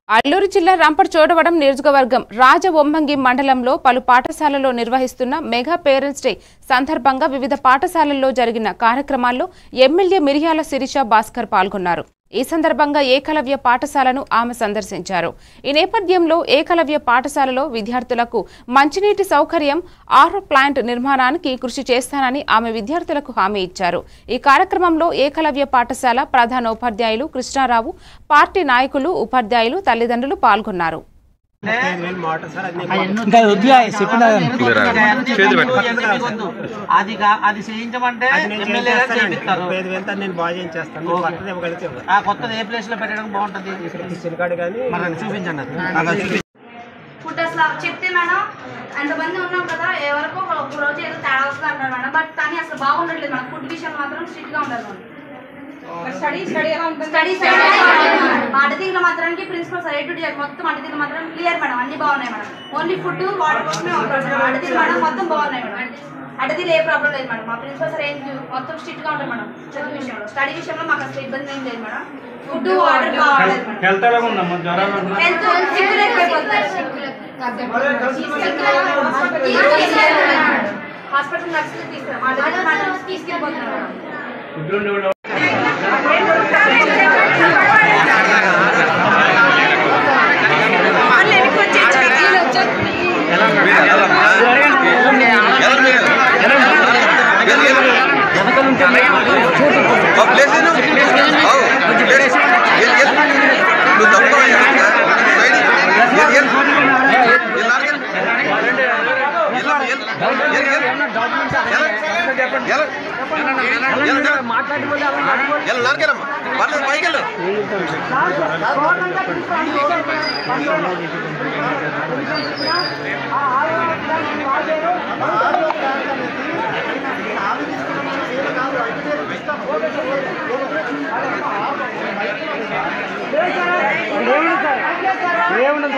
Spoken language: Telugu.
అల్లూరు జిల్లా రంపచోడవరం నియోజకవర్గం రాజవొమ్మంగి మండలంలో పలు పాఠశాలల్లో నిర్వహిస్తున్న మెగా పేరెంట్స్ డే సందర్భంగా వివిధ పాఠశాలల్లో జరిగిన కార్యక్రమాల్లో ఎమ్మెల్యే మిరియాల శిరీష భాస్కర్ పాల్గొన్నారు. ఈ సందర్భంగా ఏకలవ్య పాఠశాలను ఆమె సందర్శించారు. ఈ నేపథ్యంలో ఏకలవ్య పాఠశాలలో విద్యార్థులకు మంచినీటి సౌకర్యం, ఆరో ప్లాంట్ నిర్మాణానికి కృషి చేస్తానని ఆమె విద్యార్థులకు హామీ ఇచ్చారు. ఈ కార్యక్రమంలో ఏకలవ్య పాఠశాల ప్రధానోపాధ్యాయులు కృష్ణారావు, పార్టీ నాయకులు, ఉపాధ్యాయులు, తల్లిదండ్రులు పాల్గొన్నారు. ఫుడ్ అసలు చెప్తే మేడం అంతమంది ఉన్నాం కదా, ఎవరికో ఒక రోజు ఏదో తేడా వస్తుంది అంటారు మేడం. బట్ కానీ అసలు బాగుండట్లేదు మేడం. ఫుడ్ విషయం మాత్రం స్ట్రిక్ట్ గా ఉండాలి మేడం. అడతీగల మాత్రానికి principal sir A to Z మొత్తం అడతీగల మాత్రం క్లియర్ మేడం. అన్ని బాగున్నాయి మేడం. ఓన్లీ ఫుడ్ వాటర్ కోసమే అడతీగలు మేడం మొత్తం బాగున్నాయి మేడం. అడతీలు ఏ ప్రాబ్లం లేదు మేడం. మా ప్రిన్సిపల్ సార్ మొత్తం స్ట్రిక్ట్ గా ఉంటారు మేడం. చదువు విషయంలో, స్టడీ విషయంలో మాకు అసలు ఇబ్బంది ఏం లేదు మేడం. ఫుడ్ వాటర్ బాగుండదు మేడం. హెల్త్ హాస్పిటల్ నర్సులు తీసుకెళ్ళిపోతున్నారు మేడం. ఏముండదు